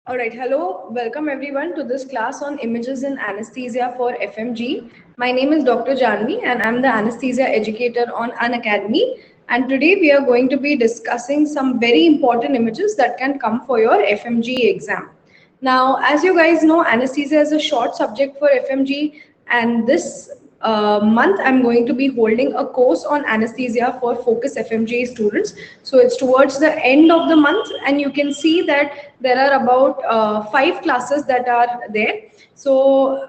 All right, hello, welcome everyone to this class on images in anesthesia for FMG. My name is Dr. Janvi and I'm the anesthesia educator on Unacademy. And today we are going to be discussing some very important images that can come for your FMG exam. Now, as you guys know, anesthesia is a short subject for FMG, and this month I'm going to be holding a course on anesthesia for Focus FMG students. So it's towards the end of the month, and you can see that there are about 5 classes that are there. So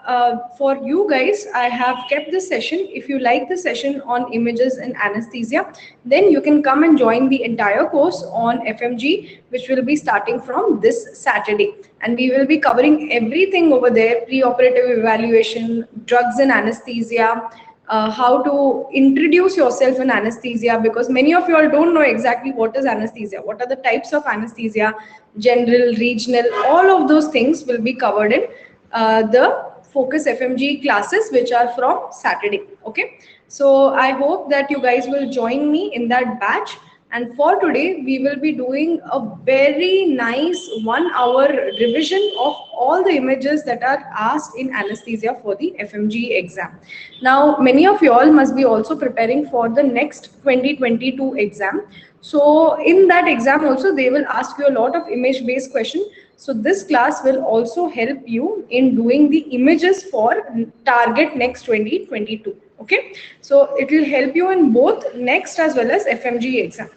for you guys, I have kept this session. If you like the session on images and anesthesia, then you can come and join the entire course on FMG, which will be starting from this Saturday. And we will be covering everything over there: pre-operative evaluation, drugs in anesthesia, how to introduce yourself in anesthesia, because many of you all don't know exactly what is anesthesia, what are the types of anesthesia, general, regional, all of those things will be covered in the Focus FMG classes, which are from Saturday. Okay, so I hope that you guys will join me in that batch. And for today, we will be doing a very nice 1 hour revision of all the images that are asked in anesthesia for the FMG exam. Now, many of you all must be also preparing for the next 2022 exam. So in that exam also, they will ask you a lot of image-based questions. So this class will also help you in doing the images for target next 2022. Okay, so it will help you in both next as well as FMG exam.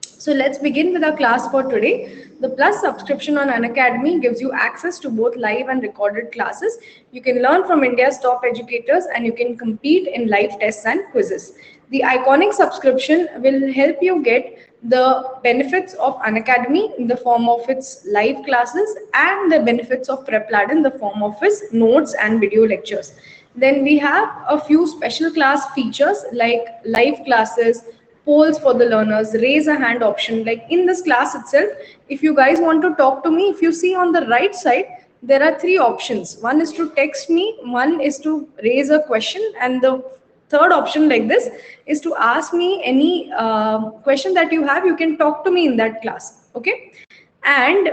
So let's begin with our class for today. The Plus subscription on Unacademy gives you access to both live and recorded classes. You can learn from India's top educators and you can compete in live tests and quizzes. The Iconic subscription will help you get the benefits of Unacademy in the form of its live classes and the benefits of PrepLad in the form of its notes and video lectures. Then we have a few special class features like live classes, polls for the learners, raise a hand option. Like in this class itself, if you guys want to talk to me, if you see on the right side, there are 3 options. One is to text me, one is to raise a question, and the third option like this is to ask me any question that you have. You can talk to me in that class. Okay, and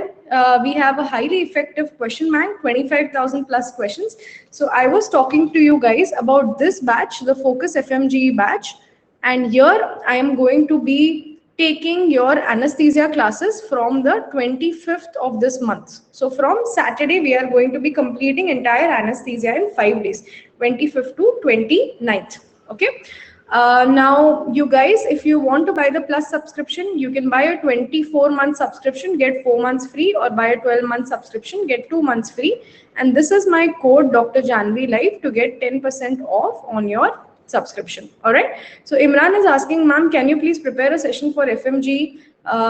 we have a highly effective question bank, 25,000 plus questions. So I was talking to you guys about this batch, the Focus FMGE batch, and here I am going to be taking your anesthesia classes from the 25th of this month. So from Saturday, we are going to be completing entire anesthesia in 5 days, 25th to 29th. Okay. Now, you guys, if you want to buy the Plus subscription, you can buy a 24-month subscription, get 4 months free, or buy a 12-month subscription, get 2 months free. And this is my code Dr. Janvi Live to get 10% off on your subscription. All right. So Imran is asking, ma'am, can you please prepare a session for FMG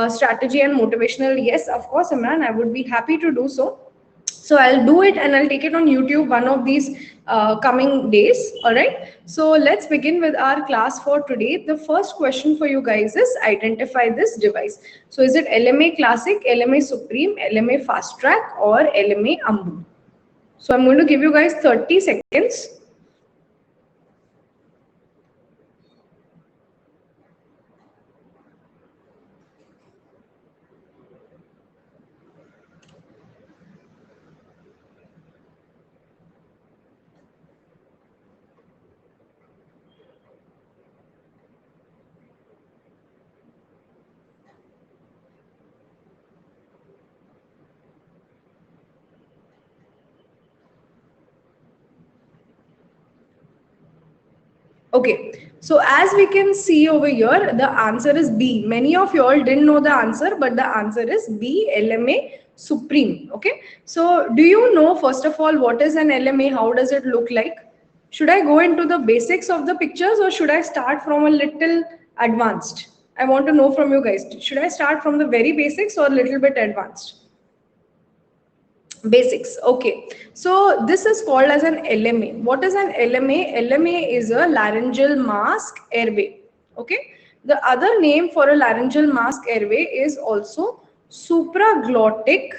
strategy and motivational? Yes, of course, Imran, I would be happy to do so. So I'll do it and I'll take it on YouTube one of these coming days. All right. So let's begin with our class for today. The first question for you guys is identify this device. So is it LMA Classic, LMA Supreme, LMA Fast Track, or LMA Ambu? So I'm going to give you guys 30 seconds. Okay, so as we can see over here, the answer is B. Many of you all didn't know the answer, but the answer is B, LMA Supreme. Okay, so do you know, first of all, what is an LMA? How does it look like? Should I go into the basics of the pictures or should I start from a little advanced? I want to know from you guys. Should I start from the very basics or a little bit advanced? Basics. Okay, so this is called as an LMA. What is an LMA? LMA is a laryngeal mask airway. Okay, the other name for a laryngeal mask airway is also supraglottic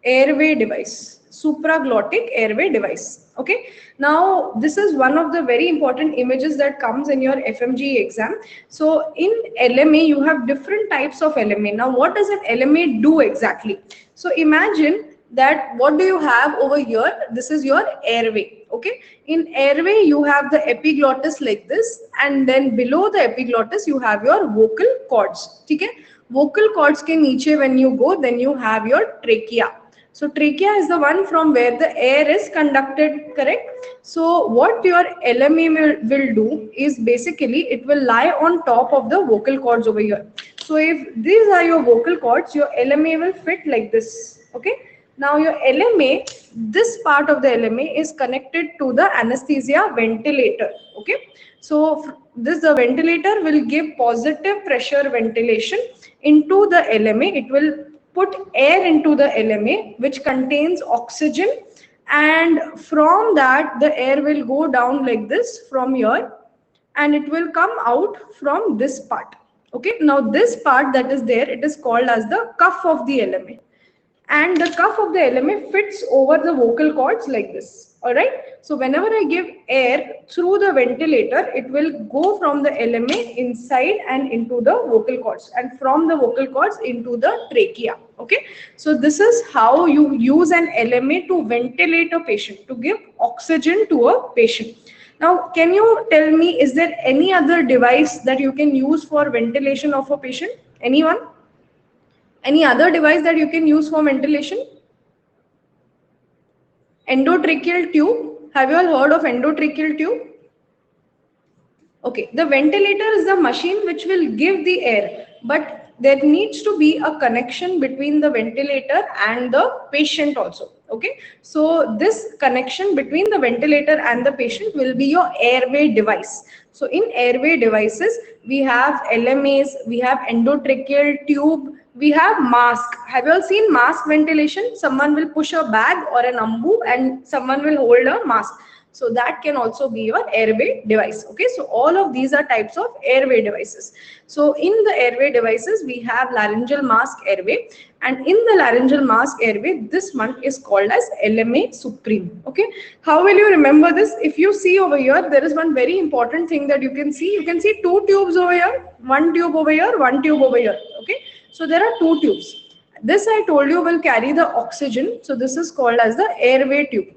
airway device. Supraglottic airway device. Okay, now this is one of the very important images that comes in your FMG exam. So in LMA you have different types of LMA. Now what does an LMA do exactly? So imagine that what do you have over here? This is your airway. Okay, in airway you have the epiglottis like this, and then below the epiglottis you have your vocal cords. Okay, vocal cords ke niche when you go, then you have your trachea. So trachea is the one from where the air is conducted, correct? So what your LMA will do is basically it will lie on top of the vocal cords over here. So if these are your vocal cords, your LMA will fit like this. Okay. Now your LMA, this part of the LMA is connected to the anesthesia ventilator. Okay. So this the ventilator will give positive pressure ventilation into the LMA. It will put air into the LMA which contains oxygen, and from that the air will go down like this from here, and it will come out from this part. Okay, now this part that is there, it is called as the cuff of the LMA, and the cuff of the LMA fits over the vocal cords like this. All right, so whenever I give air through the ventilator, it will go from the LMA inside and into the vocal cords, and from the vocal cords into the trachea. Okay, so this is how you use an LMA to ventilate a patient, to give oxygen to a patient. Now, can you tell me, is there any other device that you can use for ventilation of a patient? Anyone? Any other device that you can use for ventilation? Endotracheal tube. Have you all heard of endotracheal tube? Okay, the ventilator is the machine which will give the air, but there needs to be a connection between the ventilator and the patient also. Okay, so this connection between the ventilator and the patient will be your airway device. So in airway devices, we have LMAs, we have endotracheal tube, we have mask. Have you all seen mask ventilation? Someone will push a bag or an ambu and someone will hold a mask. So that can also be your airway device. Okay, so all of these are types of airway devices. So in the airway devices, we have laryngeal mask airway, and in the laryngeal mask airway, this one is called as LMA Supreme. Okay, how will you remember this? If you see over here, there is one very important thing that you can see. You can see two tubes over here, one tube over here, one tube over here. Okay, so there are two tubes. This I told you will carry the oxygen. So this is called as the airway tube.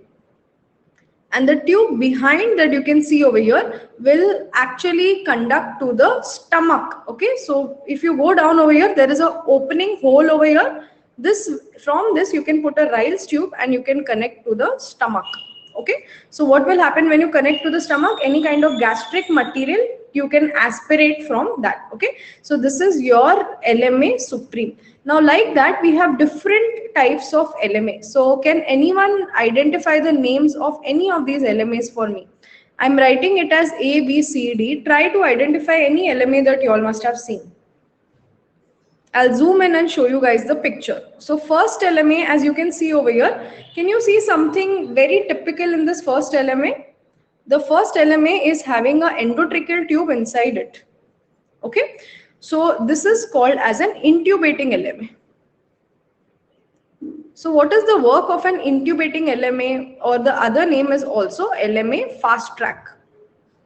And the tube behind that you can see over here will actually conduct to the stomach. Okay, so if you go down over here, there is an opening hole over here. From this you can put a Ryle's tube and you can connect to the stomach. Okay, so what will happen when you connect to the stomach? Any kind of gastric material you can aspirate from that. Okay, so this is your LMA Supreme. Now like that, we have different types of LMA. So can anyone identify the names of any of these LMAs for me? I'm writing it as A, B, C, D. Try to identify any LMA that you all must have seen. I'll zoom in and show you guys the picture. So first LMA, as you can see over here, can you see something very typical in this first LMA? The first LMA is having an endotracheal tube inside it. Okay, so this is called as an intubating LMA. So what is the work of an intubating LMA, or the other name is also LMA fast track?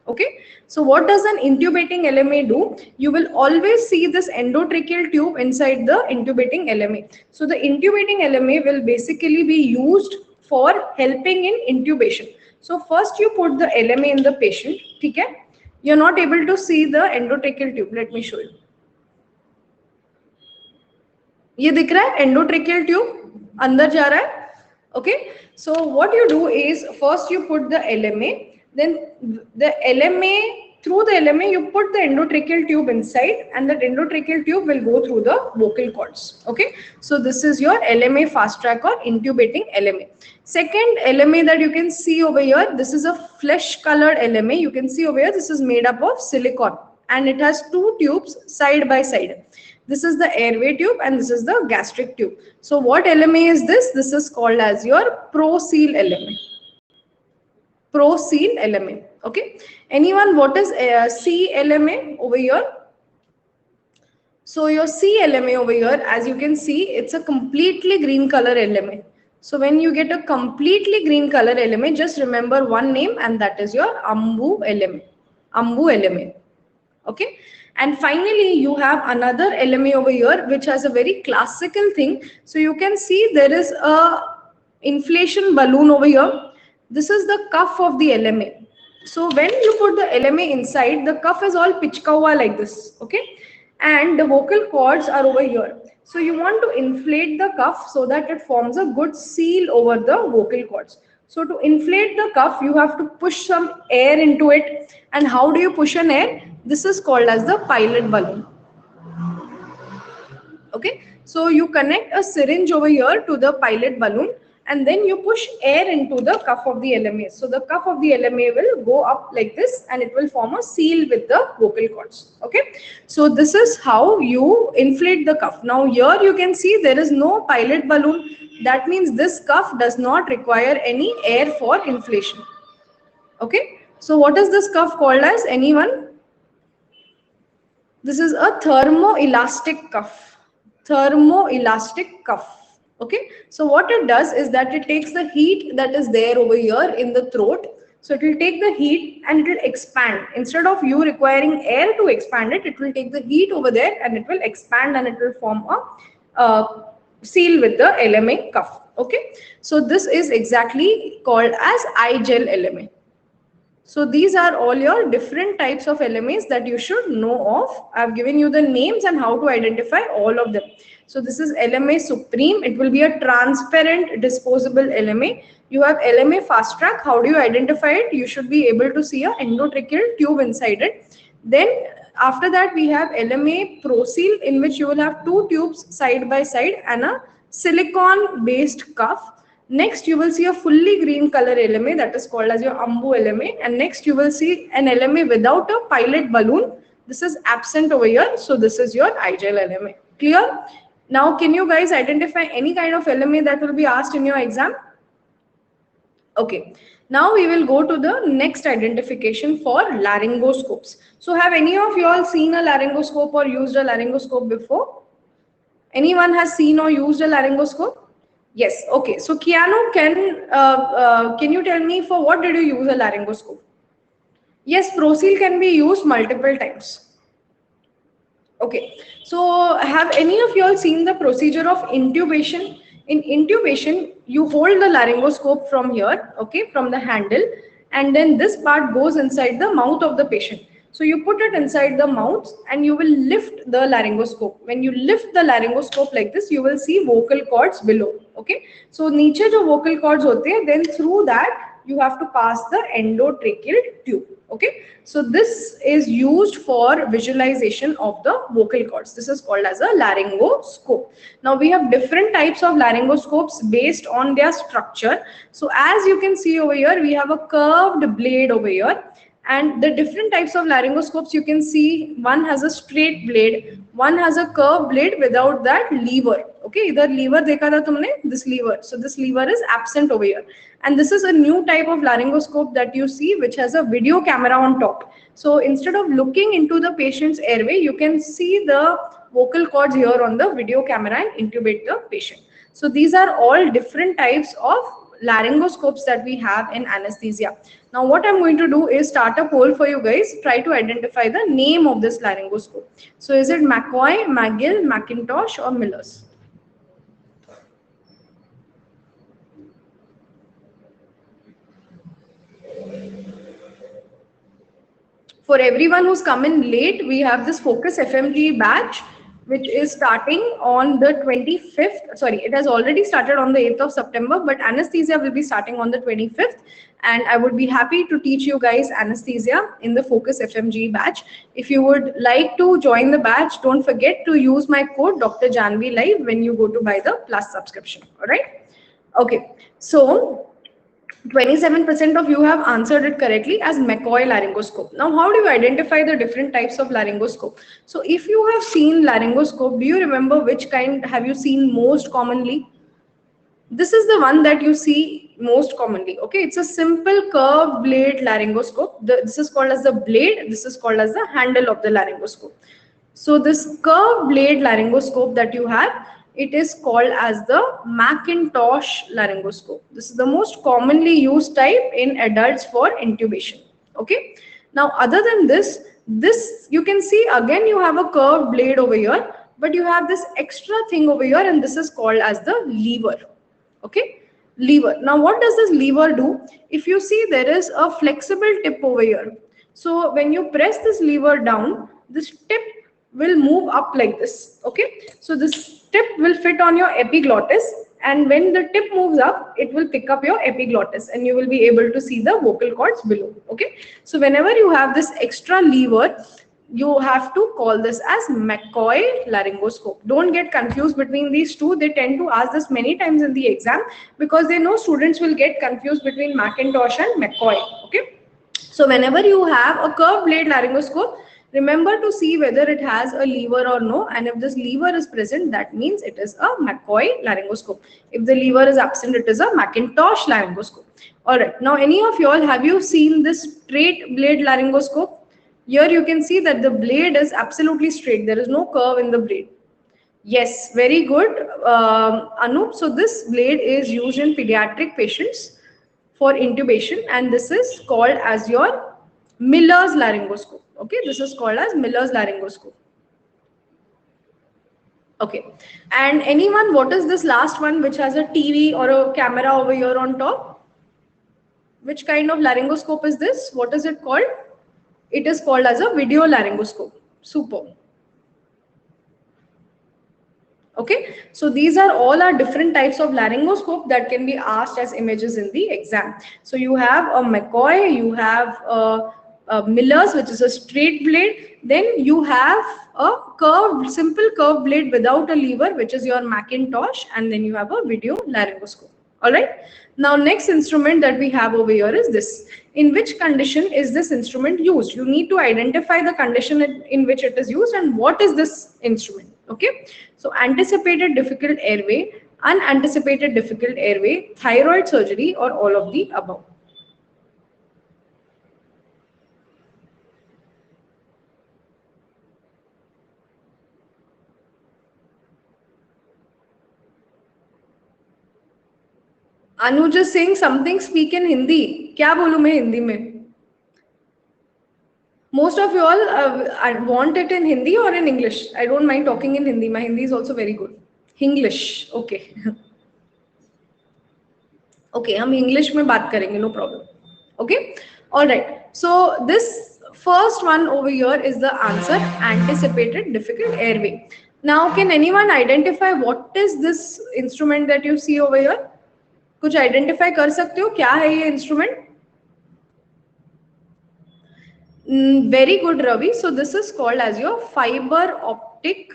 Okay, so what does an intubating LMA do? You will always see this endotracheal tube inside the intubating LMA. So the intubating LMA will basically be used for helping in intubation. So first you put the LMA in the patient, okay? You're not able to see the endotracheal tube. Let me show you. ये दिख रहा है endotracheal tube अंदर जा रहा है. Okay, so what you do is first you put the LMA, then the LMA, through the LMA you put the endotracheal tube inside, and that endotracheal tube will go through the vocal cords. Okay, so this is your LMA fast track or intubating LMA. Second LMA that you can see over here, this is a flesh colored LMA. You can see over here, this is made up of silicone and it has two tubes side by side. This is the airway tube and this is the gastric tube. So what LMA is this? This is called as your ProSeal LMA. ProSeal LMA. Okay. Anyone, what is CLMA over here? So your CLMA over here, as you can see, it's a completely green color LMA. So when you get a completely green color LMA, just remember one name, and that is your AMBU LMA. AMBU LMA. Okay. And finally, you have another LMA over here, which has a very classical thing. So you can see there is a inflation balloon over here. This is the cuff of the LMA. So when you put the LMA inside, the cuff is all pichka hua like this, okay? And the vocal cords are over here. So you want to inflate the cuff so that it forms a good seal over the vocal cords. So to inflate the cuff, you have to push some air into it. And how do you push an air? This is called as the pilot balloon. Okay, so you connect a syringe over here to the pilot balloon and then you push air into the cuff of the LMA. So the cuff of the LMA will go up like this and it will form a seal with the vocal cords. Okay, so this is how you inflate the cuff. Now here you can see there is no pilot balloon. That means this cuff does not require any air for inflation. Okay, so what is this cuff called as? Anyone? This is a thermoelastic cuff. Thermoelastic cuff. Okay, so what it does is that it takes the heat that is there over here in the throat. So it will take the heat and it will expand. Instead of you requiring air to expand it, it will take the heat over there and it will expand and it will form a seal with the LMA cuff. Okay, so this is exactly called as I-gel LMA. So these are all your different types of LMAs that you should know of. I've given you the names and how to identify all of them. So this is LMA Supreme. It will be a transparent disposable LMA. You have LMA Fast Track. How do you identify it? You should be able to see a endotracheal tube inside it. Then after that we have LMA ProSeal, in which you will have two tubes side by side and a silicone based cuff. Next, you will see a fully green color LMA, that is called as your AMBU LMA. And next, you will see an LMA without a pilot balloon. This is absent over here. So this is your I-gel LMA. Clear? Now, can you guys identify any kind of LMA that will be asked in your exam? Okay. Now we will go to the next identification for laryngoscopes. So have any of you all seen a laryngoscope or used a laryngoscope before? Anyone has seen or used a laryngoscope? Yes. Okay. So Keanu, can you tell me for what did you use a laryngoscope? Yes, ProSeal can be used multiple times. Okay. So have any of you all seen the procedure of intubation? In intubation, you hold the laryngoscope from here, okay, from the handle, and then this part goes inside the mouth of the patient. So you put it inside the mouth and you will lift the laryngoscope. When you lift the laryngoscope like this, you will see vocal cords below. Okay. So niche jo vocal cords hote hain, then through that you have to pass the endotracheal tube. Okay. So this is used for visualization of the vocal cords. This is called as a laryngoscope. Now we have different types of laryngoscopes based on their structure. So as you can see over here, we have a curved blade over here. And the different types of laryngoscopes, you can see one has a straight blade, one has a curved blade without that lever. Okay, either lever dekha tha tumne, this lever. So this lever is absent over here. And this is a new type of laryngoscope that you see, which has a video camera on top. So instead of looking into the patient's airway, you can see the vocal cords here on the video camera and intubate the patient. So these are all different types of laryngoscopes that we have in anesthesia. Now what I'm going to do is start a poll for you guys. Try to identify the name of this laryngoscope. So is it McCoy, McGill, McIntosh or Miller's? For everyone who's come in late, we have this Focus FMG batch, which is starting on the 25th. Sorry, it has already started on the 8th of September, but anesthesia will be starting on the 25th. And I would be happy to teach you guys anesthesia in the Focus FMG batch. If you would like to join the batch, don't forget to use my code Dr. Janvi Live when you go to buy the Plus subscription. All right. Okay. So 27% of you have answered it correctly as McCoy laryngoscope. Now, how do you identify the different types of laryngoscope? So if you have seen laryngoscope, do you remember which kind have you seen most commonly? This is the one that you see most commonly. Okay, it's a simple curved blade laryngoscope. This is called as the blade. This is called as the handle of the laryngoscope. So this curved blade laryngoscope that you have, it is called as the McIntosh laryngoscope. This is the most commonly used type in adults for intubation. Okay. Now, other than this you can see again you have a curved blade over here, but you have this extra thing over here, and this is called as the lever. Okay. lever. Now what does this lever do? If you see, there is a flexible tip over here. So when you press this lever down, this tip will move up like this. Okay, so this tip will fit on your epiglottis, and when the tip moves up, it will pick up your epiglottis and you will be able to see the vocal cords below. Okay, so whenever you have this extra lever, you have to call this as McCoy laryngoscope. Don't get confused between these two. They tend to ask this many times in the exam because they know students will get confused between Macintosh and McCoy. Okay, so whenever you have a curved blade laryngoscope, remember to see whether it has a lever or no, and if this lever is present, that means it is a McCoy laryngoscope. If the lever is absent, it is a Macintosh laryngoscope. Alright, now any of y'all, have you seen this straight blade laryngoscope? Here you can see that the blade is absolutely straight. There is no curve in the blade. Yes, very good, Anup. So this blade is used in pediatric patients for intubation, and this is called as your Miller's laryngoscope. Okay, this is called as Miller's laryngoscope. Okay, and anyone, what is this last one which has a TV or a camera over here on top? Which kind of laryngoscope is this? What is it called? It is called as a video laryngoscope. Super. Okay, so these are all our different types of laryngoscope that can be asked as images in the exam. So you have a McCoy, you have a Miller's, which is a straight blade. Then you have a curved, simple curved blade without a lever, which is your Macintosh, and then you have a video laryngoscope. All right. Now, next instrument that we have over here is this. In which condition is this instrument used? You need to identify the condition in which it is used and what is this instrument. Okay. So, anticipated difficult airway, unanticipated difficult airway, thyroid surgery, or all of the above. Anuj is saying something, speak in Hindi. क्या बोलूं मैं हिंदी में? Most of you all want it in Hindi or in English. I don't mind talking in Hindi. My Hindi is also very good. English, okay. Okay, हम English में बात करेंगे, no problem. Okay, all right. So this first one over here is the answer, anticipated difficult airway. Now, can anyone identify what is this instrument that you see over here? कुछ identify कर सकते हो क्या है ये instrument? Very good, Ravi. So this is called as your fiber optic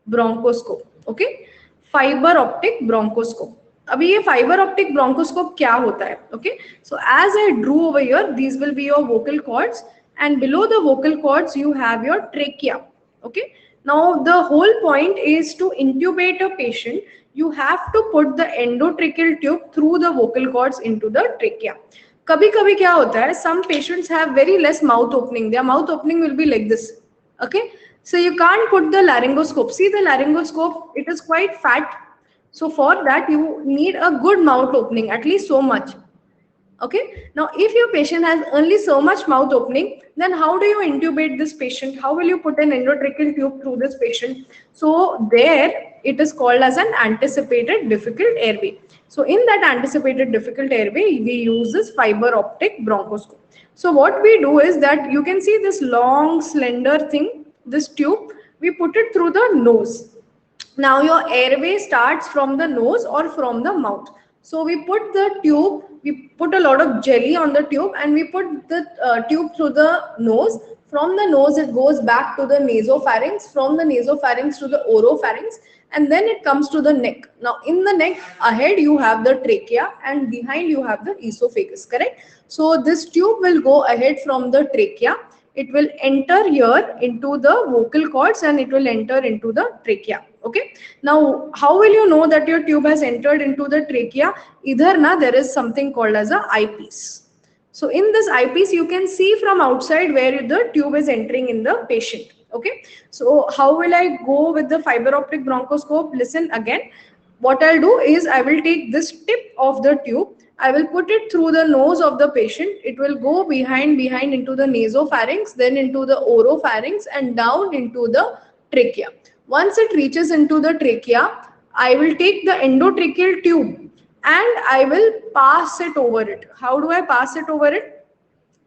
bronchoscope. Okay, fiber optic bronchoscope. अभी ये fiber optic bronchoscope क्या होता है? Okay, so as I drew over here, these will be your vocal cords, and below the vocal cords you have your trachea. Okay, now the whole point is to intubate a patient. You have to put the endotracheal tube through the vocal cords into the trachea. कभी-कभी क्या होता है? Some patients have very less mouth opening. Their mouth opening will be like this. Okay, so you can't put the laryngoscope. See the laryngoscope, it is quite fat. So for that you need a good mouth opening, at least so much. Okay, now if your patient has only so much mouth opening, then how do you intubate this patient? How will you put an endotracheal tube through this patient? So there it is called as an anticipated difficult airway. So in that anticipated difficult airway, we use this fiber optic bronchoscope. So what we do is that you can see this long slender thing, this tube, we put it through the nose. Now your airway starts from the nose or from the mouth. So we put the tube, we put a lot of jelly on the tube, and we put the tube through the nose. From the nose, it goes back to the nasopharynx, from the nasopharynx to the oropharynx, and then it comes to the neck. Now in the neck, ahead you have the trachea and behind you have the esophagus, correct? So this tube will go ahead from the trachea. It will enter here into the vocal cords and it will enter into the trachea. Okay, now how will you know that your tube has entered into the trachea? Either there is something called as a eyepiece. So in this eyepiece you can see from outside where the tube is entering in the patient. Okay, so how will I go with the fiber optic bronchoscope? Listen again. What I'll do is I will take this tip of the tube, I will put it through the nose of the patient. It will go behind into the nasopharynx, then into the oropharynx and down into the trachea. Once it reaches into the trachea, I will take the endotracheal tube and I will pass it over it. How do I pass it over it?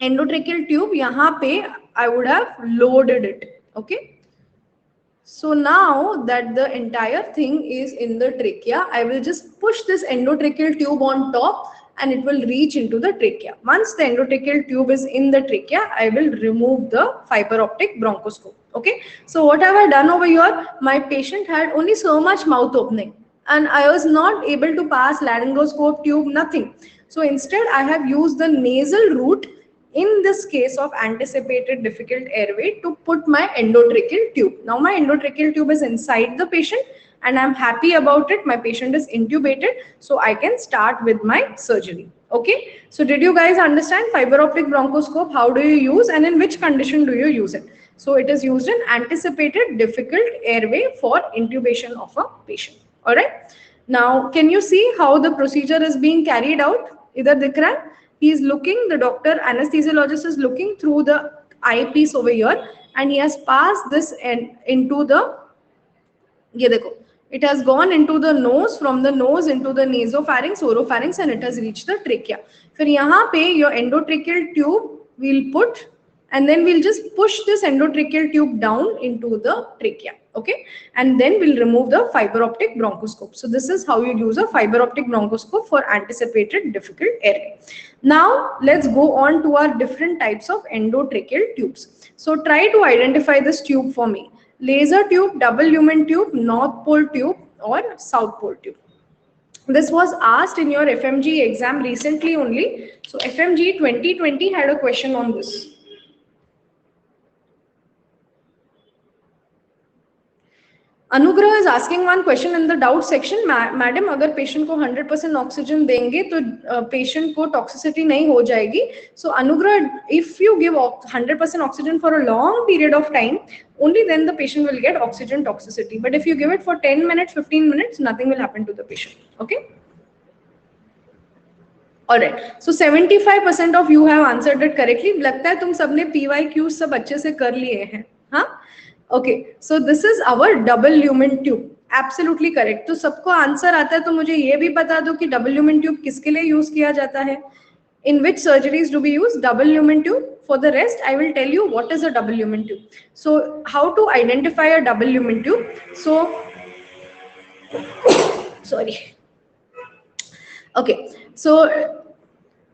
Endotracheal tube, yahan pe I would have loaded it. Okay. So now that the entire thing is in the trachea, I will just push this endotracheal tube on top and it will reach into the trachea. Once the endotracheal tube is in the trachea, I will remove the fiber optic bronchoscope. Okay. So what have I done over here? My patient had only so much mouth opening and I was not able to pass laryngoscope tube, nothing. So instead I have used the nasal route in this case of anticipated difficult airway to put my endotracheal tube. Now my endotracheal tube is inside the patient and I'm happy about it. My patient is intubated, so I can start with my surgery. Okay, so did you guys understand fiber optic bronchoscope? How do you use and in which condition do you use it? So it is used in anticipated difficult airway for intubation of a patient. All right. Now, can you see how the procedure is being carried out? Idhar dikh raha hai? He is looking, the doctor anesthesiologist is looking through the eyepiece over here and he has passed this into the, ye dekho, it has gone into the nose, from the nose into the nasopharynx, oropharynx, and it has reached the trachea. Fir yahan pe your endotracheal tube we'll put and then we'll just push this endotracheal tube down into the trachea. Okay, and then we'll remove the fiber optic bronchoscope. So this is how you use a fiber optic bronchoscope for anticipated difficult airway. Now let's go on to our different types of endotracheal tubes. So try to identify this tube for me. Laser tube, double lumen tube, north pole tube, or south pole tube. This was asked in your FMG exam recently only. So FMG 2020 had a question on this. Anugrah is asking one question in the doubt section. Madam, अगर patient को 100% oxygen देंगे तो patient को toxicity नहीं हो जाएगी. So Anugrah, if you give 100% oxygen for a long period of time, only then the patient will get oxygen toxicity. But if you give it for 10 minutes, 15 minutes, nothing will happen to the patient. Okay. Alright, so 75% of you have answered it correctly. लगता है तुम सबने PYQ सब अच्छे से कर लिए हैं, हाँ? Okay, so this is our double lumen tube. Absolutely correct. तो सबको आंसर आता है तो मुझे ये भी बता दो कि double lumen tube किसके लिए यूज किया जाता है? In which surgeries do we use double lumen tube? For the rest, I will tell you what is a double lumen tube. So how to identify a double lumen tube? So, sorry. Okay, so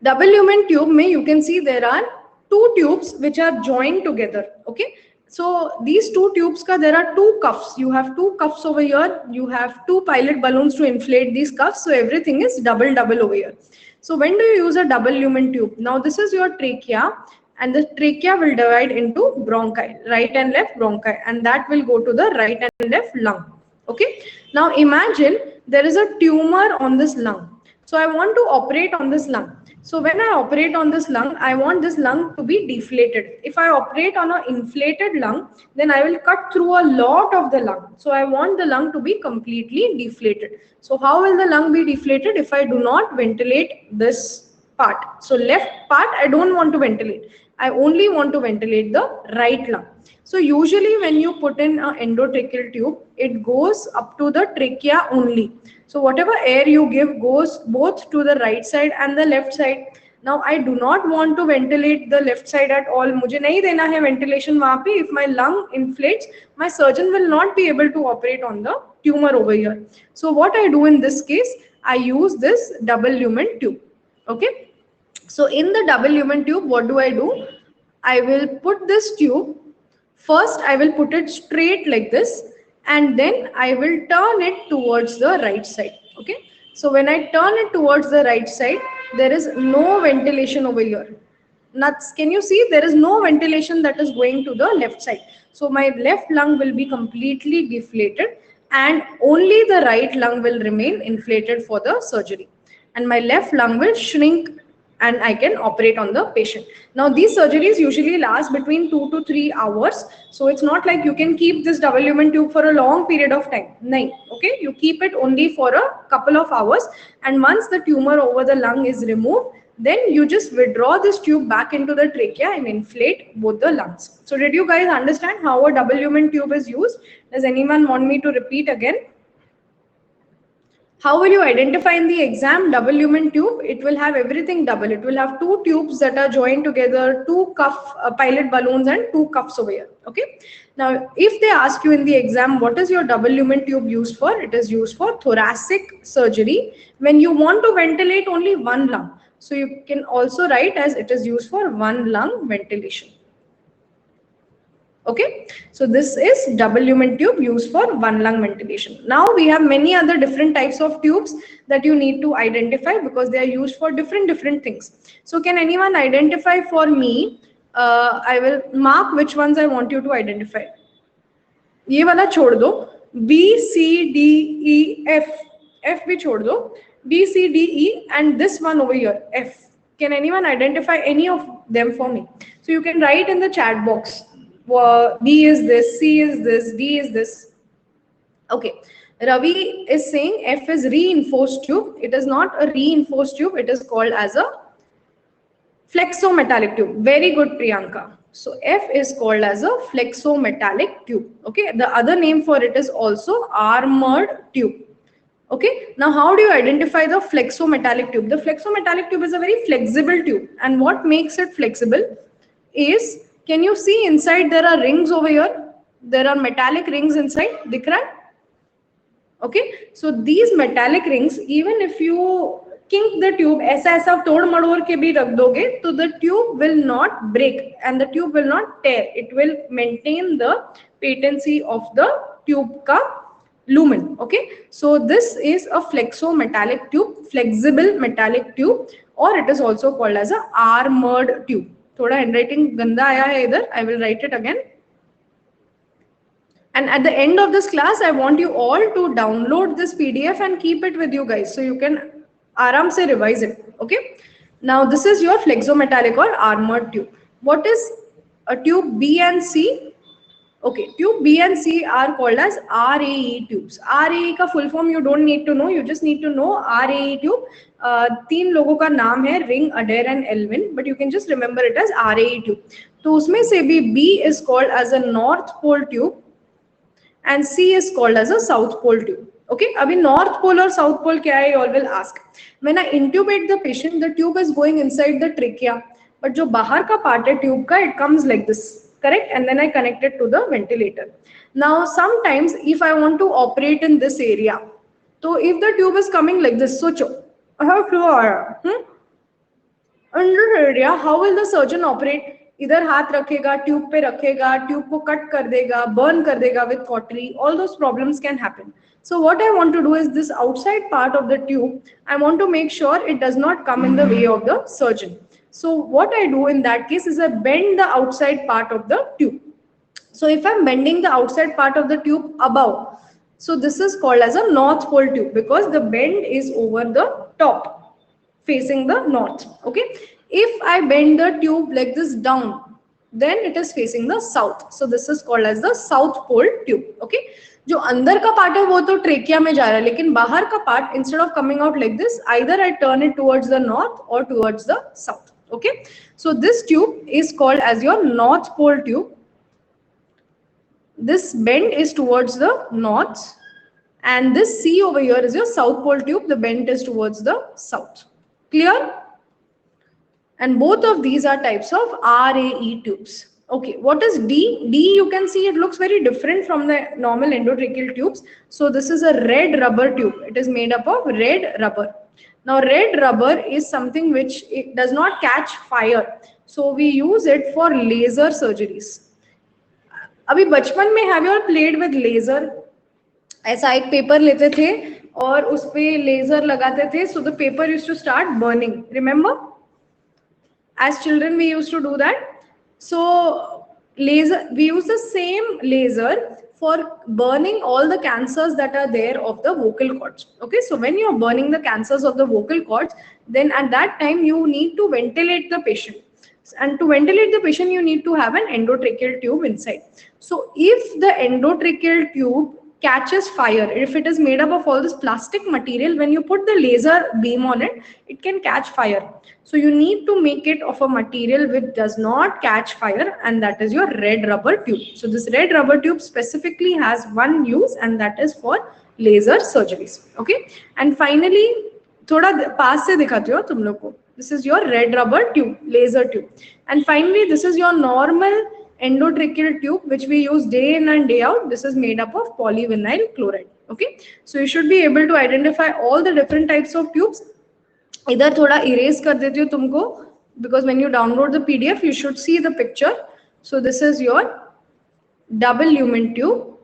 double lumen tube mein you can see there are two tubes which are joined together. Okay, so these two tubes ka there are two cuffs. You have two cuffs over here. You have two pilot balloons to inflate these cuffs. So everything is double over here. So when do you use a double lumen tube? Now this is your trachea and the trachea will divide into bronchi, right and left bronchi, and that will go to the right and left lung. Okay, now imagine there is a tumor on this lung. So I want to operate on this lung. So when I operate on this lung, I want this lung to be deflated. If I operate on an inflated lung, then I will cut through a lot of the lung. So I want the lung to be completely deflated. So how will the lung be deflated if I do not ventilate this part? So left part, I don't want to ventilate. I only want to ventilate the right lung. So usually when you put in an endotracheal tube, it goes up to the trachea only. So whatever air you give goes both to the right side and the left side. Now I do not want to ventilate the left side at all. मुझे नहीं देना है ventilation वहाँ पे. If my lung inflates, my surgeon will not be able to operate on the tumor over here. So what I do in this case, I use this double lumen tube. Okay. So in the double lumen tube, what do? I will put this tube. First, I will put it straight like this, and then I will turn it towards the right side. Okay. So when I turn it towards the right side, there is no ventilation over here. Nuts, can you see? There is no ventilation that is going to the left side. So my left lung will be completely deflated and only the right lung will remain inflated for the surgery. And my left lung will shrink and I can operate on the patient. Now these surgeries usually last between 2 to 3 hours. So it's not like you can keep this double lumen tube for a long period of time. No, okay, you keep it only for a couple of hours, and once the tumor over the lung is removed, then you just withdraw this tube back into the trachea and inflate both the lungs. So did you guys understand how a double lumen tube is used? Does anyone want me to repeat again? How will you identify in the exam? Double lumen tube, it will have everything double. It will have two tubes that are joined together, two cuff pilot balloons and two cuffs over here. Okay. Now, if they ask you in the exam, what is your double lumen tube used for? It is used for thoracic surgery when you want to ventilate only one lung. So you can also write as it is used for one lung ventilation. Okay, so this is double lumen tube used for one lung ventilation. Now we have many other different types of tubes that you need to identify because they are used for different things. So can anyone identify for me? I will mark which ones I want you to identify. ये वाला छोड़ दो, B, C, D, E, F. F भी छोड़ दो, B, C, D, E, and this one over here, F. Can anyone identify any of them for me? So you can write in the chat box. B is this, C is this, D is this. Okay, Ravi is saying F is reinforced tube. It is not a reinforced tube. It is called as a flexometallic tube. Very good, Priyanka. So F is called as a flexometallic tube. Okay, the other name for it is also armored tube. Okay, now how do you identify the flexometallic tube? The flexometallic tube is a very flexible tube, and what makes it flexible is, can you see inside there are rings over here? There are metallic rings inside. Dikh raha hai? Okay, so these metallic rings, even if you kink the tube, ऐसा तोड़ मड़ोड़ के भी रख दोगे, तो the tube will not break and the tube will not tear. It will maintain the patency of the tube का lumen. Okay, so this is a flexometallic tube, flexible metallic tube, or it is also called as a armored tube. थोड़ा handwriting गंदा आया है इधर. I will write it again. And at the end of this class, I want you all to download this PDF and keep it with you guys, so you can आराम से revise it. Okay. Now this is your flexometallic or armored tube. What is a tube B and C? Okay, tube B and C are called as RAE tubes. RAE का full form you don't need to know. You just need to know RAE tube. तीन लोगों का नाम है, Ring, Adair and Elvin, but you can just remember it as RAE tube. तो उसमें से भी B is called as a North Pole tube and C is called as a South Pole tube. Okay, अभी North Pole और South Pole क्या है? You all will ask. When I intubate the patient, the tube is going inside the trachea, but जो बाहर का part है tube का, it comes like this. Correct, and then I connect it to the ventilator. Now sometimes if I want to operate in this area, so if the tube is coming like this, so I have to in this area, how will the surgeon operate? इधर हाथ रखेगा, tube पे रखेगा, tube को cut कर देगा, burn कर देगा with cautery. All those problems can happen. So what I want to do is this outside part of the tube, I want to make sure it does not come in the way of the surgeon. So what I do in that case is I bend the outside part of the tube. So if I'm bending the outside part of the tube above, so this is called as a North Pole tube because the bend is over the top, facing the north. Okay. If I bend the tube like this down, then it is facing the south. So this is called as the South Pole tube. Okay. जो अंदर का part है वो तो trachea में जा रहा है, लेकिन बाहर का part instead of coming out like this, either I turn it towards the north or towards the south. Okay, so this tube is called as your North Pole tube. This bend is towards the north, and this C over here is your South Pole tube. The bend is towards the south. Clear? And both of these are types of RAE tubes. Okay, what is D? D, you can see it looks very different from the normal endotracheal tubes. So this is a red rubber tube. It is made up of red rubber. Now red rubber is something which it does not catch fire. So we use it for laser surgeries. अभी बचपन में have you all played with laser? ऐसा एक paper लेते थे और उस पे लेजर लगाते थे. So the paper used to start burning. Remember? As children we used to do that. So laser, we use the same laser for burning all the cancers that are there of the vocal cords. Okay, so when you are burning the cancers of the vocal cords, then at that time you need to ventilate the patient. And to ventilate the patient, you need to have an endotracheal tube inside. So if the endotracheal tube catches fire, if it is made up of all this plastic material, when you put the laser beam on it, it can catch fire. So you need to make it of a material which does not catch fire, and that is your red rubber tube. So this red rubber tube specifically has one use, and that is for laser surgeries. Okay, and finally थोड़ा पास से दिखाती हो तुम लोग को. This is your red rubber tube, laser tube. And finally, this is your normal endotracheal tube, which we use day in and day out. This is made up of polyvinyl chloride. Okay, so you should be able to identify all the different types of tubes. इधर थोड़ा erase कर देती हूँ तुमको, because when you download the PDF, you should see the picture. So this is your double lumen tube.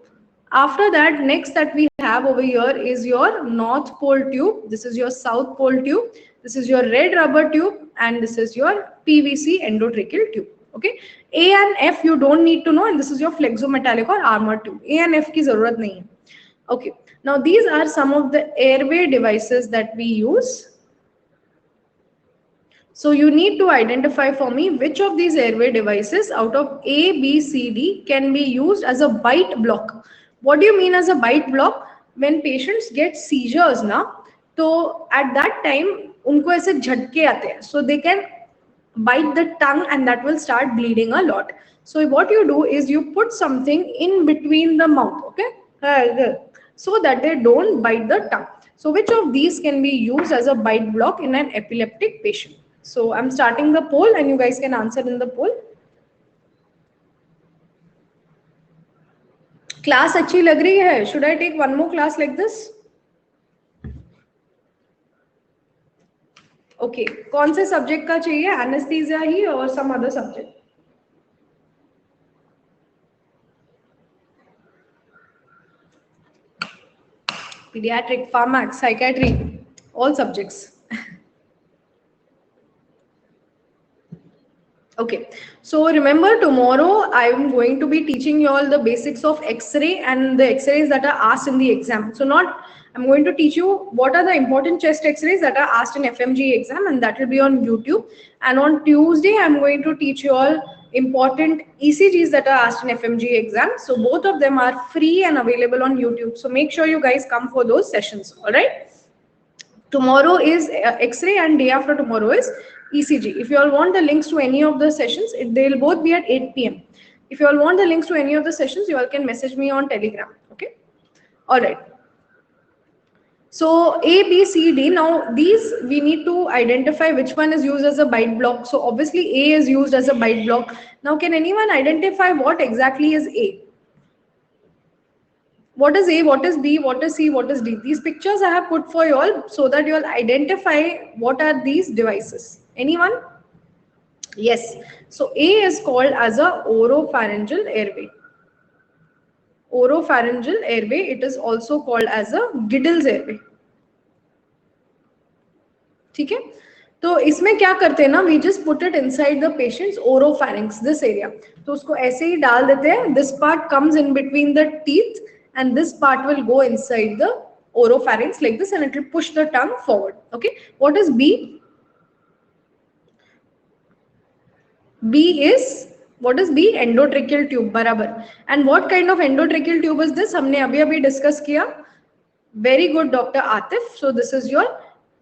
After that, next that we have over here is your north pole tube. This is your south pole tube. This is your red rubber tube, and this is your PVC endotracheal tube. Okay, A and F you don't need to know, and this is your flexometallic or armor tube. A and F की जरूरत नहीं है. Okay, now these are some of the airway devices that we use. So you need to identify for me which of these airway devices out of A, B, C, D can be used as a bite block. What do you mean as a bite block? When patients get seizures ना, तो at that time उनको ऐसे झटके आते हैं, so they can bite the tongue and that will start bleeding a lot. So what you do is you put something in between the mouth, okay, so that they don't bite the tongue. So which of these can be used as a bite block in an epileptic patient? So I'm starting the poll and you guys can answer in the poll. Class अच्छी लग रही है? Should I take one more class like this? Okay, कौन से subject का चाहिए? Anesthesia ही और some other subject? Pediatric, pharmac, psychiatry, all subjects. Okay, so remember tomorrow I am going to be teaching you all the basics of X-ray and the X-rays that are asked in the exam. So I'm going to teach you what are the important chest X-rays that are asked in FMG exam, and that will be on YouTube. And on Tuesday, I'm going to teach you all important ECGs that are asked in FMG exam. So both of them are free and available on YouTube. So make sure you guys come for those sessions. All right. Tomorrow is X-ray and day after tomorrow is ECG. If you all want the links to any of the sessions, they'll both be at 8 p.m. If you all want the links to any of the sessions, you all can message me on Telegram. Okay. All right. So A, B, C, D. Now these we need to identify which one is used as a bite block. So obviously A is used as a bite block. Now can anyone identify what exactly is A? What is A, what is B, what is C, what is D? These pictures I have put for you all so that you all identify what are these devices. Anyone? Yes. So A is called as a oropharyngeal airway. Oropharyngeal airway. It is also called as a Giddle's airway. ठीक है? तो इसमें क्या करते हैं ना, we just put it inside the patient's oropharynx, this area. तो उसको ऐसे ही डाल देते हैं. This part comes in between the teeth, and this part will go inside the oropharynx like this, and it will push the tongue forward. Okay. What is B? B is, what is B? Endotracheal tube, बराबर. And what kind of endotracheal tube is this? हमने अभी discuss किया. Very good, Dr. Atif. So this is your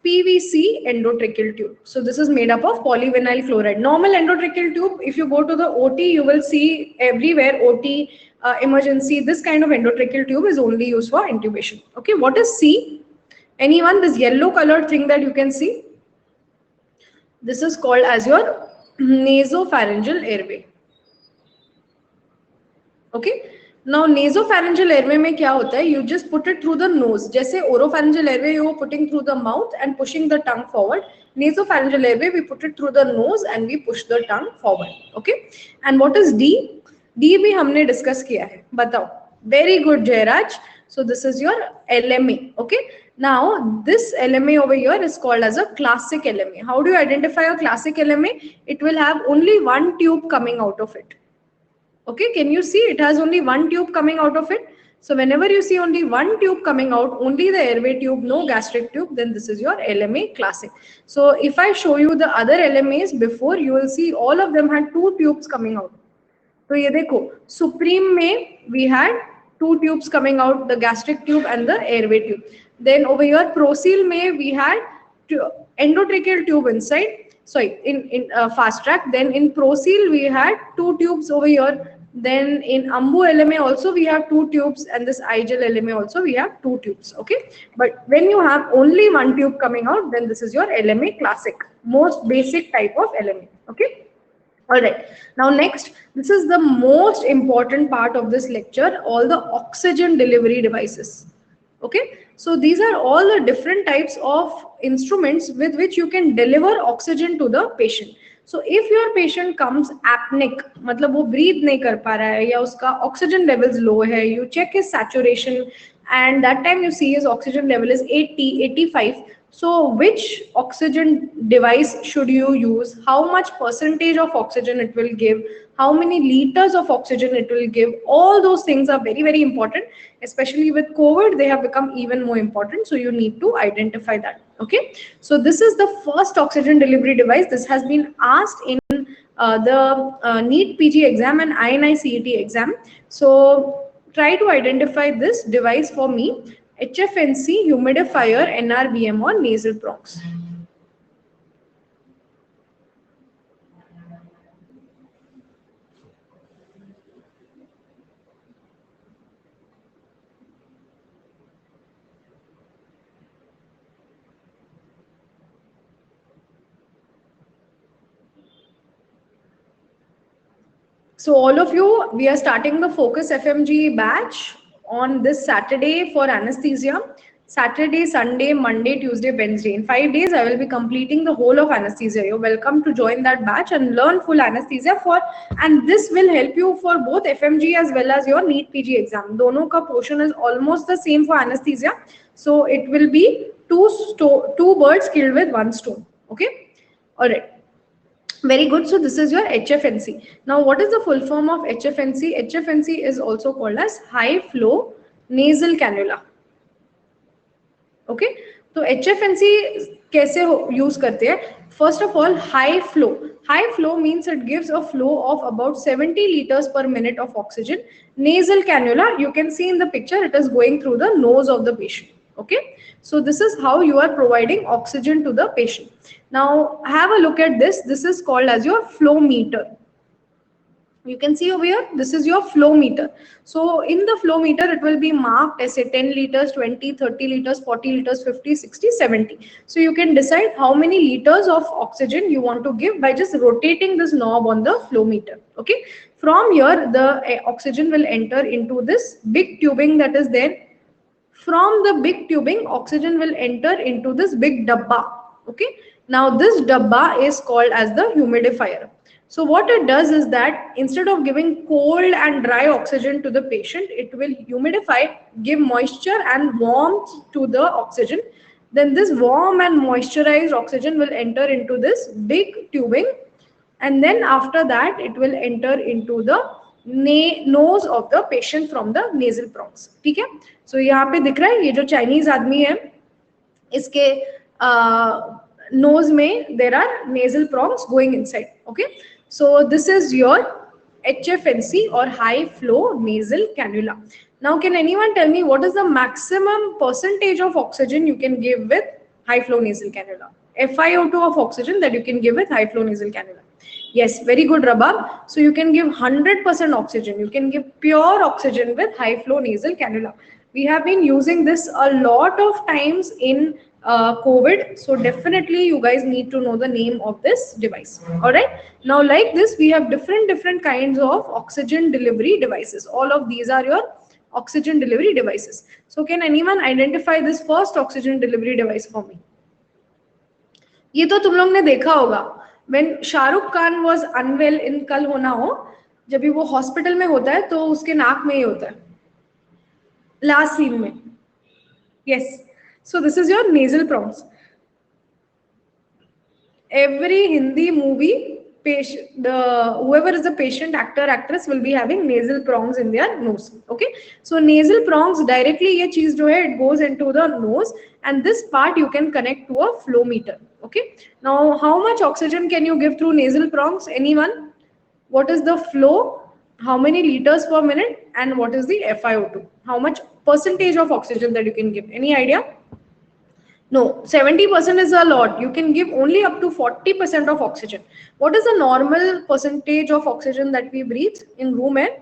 PVC endotracheal tube. So this is made up of polyvinyl chloride. Normal endotracheal tube, if you go to the OT, you will see everywhere OT, emergency, this kind of endotracheal tube is only used for intubation. Okay, what is C? Anyone, this yellow colored thing that you can see? This is called as your nasopharyngeal airway. Okay. Now nasopharyngeal airway में क्या होता है? You just put it through the nose. जैसे oropharyngeal airway you are putting through the mouth and pushing the tongue forward. Nasopharyngeal airway we put it through the nose and we push the tongue forward. Okay. And what is D? D भी हमने discuss किया है. बताओ. Very good, Jairaj. So this is your LMA. Okay. Now this LMA over here is called as a classic LMA. How do you identify a classic LMA? It will have only one tube coming out of it. Okay, can you see it has only one tube coming out of it? So whenever you see only one tube coming out, only the airway tube, no gastric tube, then this is your LMA classic. So if I show you the other LMAs before, you will see all of them had two tubes coming out. So ये देखो, Supreme में we had two tubes coming out, the gastric tube and the airway tube. Then over here, Procil में we had endotracheal tube inside. Sorry, in fast track. Then in Procil we had two tubes over here, Then in AMBU LMA also we have 2 tubes, and this iGel LMA also we have 2 tubes. Okay, but when you have only 1 tube coming out, then this is your LMA Classic, most basic type of LMA. Okay. All right. Now next, this is the most important part of this lecture, all the oxygen delivery devices. Okay. So these are all the different types of instruments with which you can deliver oxygen to the patient. So if your patient comes apneic, मतलब वो breathe नहीं कर पा रहा है या उसका oxygen levels low है, you check his saturation and that time you see his oxygen level is 80, 85. So which oxygen device should you use? How much percentage of oxygen it will give? How many liters of oxygen it will give? All those things are very, very important. Especially with COVID, they have become even more important. So you need to identify that. Okay. So this is the first oxygen delivery device. This has been asked in the NEET PG exam and INI CET exam. So try to identify this device for me. HFNC, humidifier, NRBM or nasal prongs. So all of you, we are starting the Focus FMG batch on this Saturday for anesthesia. Saturday, Sunday, Monday, Tuesday, Wednesday. In 5 days, I will be completing the whole of anesthesia. You're welcome to join that batch and learn full anesthesia and this will help you for both FMG as well as your NEET PG exam. Dono ka portion is almost the same for anesthesia. So it will be two birds killed with one stone. Okay. All right. Very good. So this is your HFNC. Now, what is the full form of HFNC? HFNC is also called as high flow nasal cannula. Okay. So HFNC कैसे use करते हैं? First of all, high flow. High flow means it gives a flow of about 70 liters per minute of oxygen. Nasal cannula, you can see in the picture, it is going through the nose of the patient. Okay. So this is how you are providing oxygen to the patient. Now have a look at this. This is called as your flow meter. You can see over here, this is your flow meter. So in the flow meter, it will be marked as say 10 liters, 20, 30 liters, 40 liters, 50, 60, 70. So you can decide how many liters of oxygen you want to give by just rotating this knob on the flow meter. Okay. From here, the oxygen will enter into this big tubing that is there. From the big tubing, oxygen will enter into this big dabba. Okay. Now this dabba is called as the humidifier. So what it does is that instead of giving cold and dry oxygen to the patient, it will humidify, give moisture and warmth to the oxygen. Then this warm and moisturized oxygen will enter into this big tubing. And then after that, it will enter into the nose of the patient from the nasal prongs. ठीक है? So यहाँ पे दिख रहा है ये जो Chinese आदमी है, इसके nose में there are nasal prongs going inside. Okay. So this is your HFNC or high flow nasal cannula. Now, can anyone tell me what is the maximum percentage of oxygen you can give with high flow nasal cannula? FiO2 of oxygen that you can give with high flow nasal cannula. Yes, very good, Rabab. So you can give 100% oxygen. You can give pure oxygen with high flow nasal cannula. We have been using this a lot of times in COVID. So definitely you guys need to know the name of this device. All right. Now like this, we have different kinds of oxygen delivery devices. All of these are your oxygen delivery devices. So can anyone identify this first oxygen delivery device for me? ये तो तुम लोग ने देखा होगा. When Shahrukh Khan was unwell in कल होना हो, जब भी वो हॉस्पिटल में होता है तो उसके नाक में ही होता है लास्ट सीन में. Yes. So this is your nasal prongs. Every Hindi movie, whoever is the patient, actor, actress will be having nasal prongs in their nose. Okay. So nasal prongs directly ये चीज जो है it goes into the nose and this part you can connect to a flow meter. Okay. Now how much oxygen can you give through nasal prongs? Anyone? What is the flow? How many liters per minute? And what is the FiO2? How much percentage of oxygen that you can give? Any idea? No, 70% is a lot. You can give only up to 40% of oxygen. What is the normal percentage of oxygen that we breathe in room air?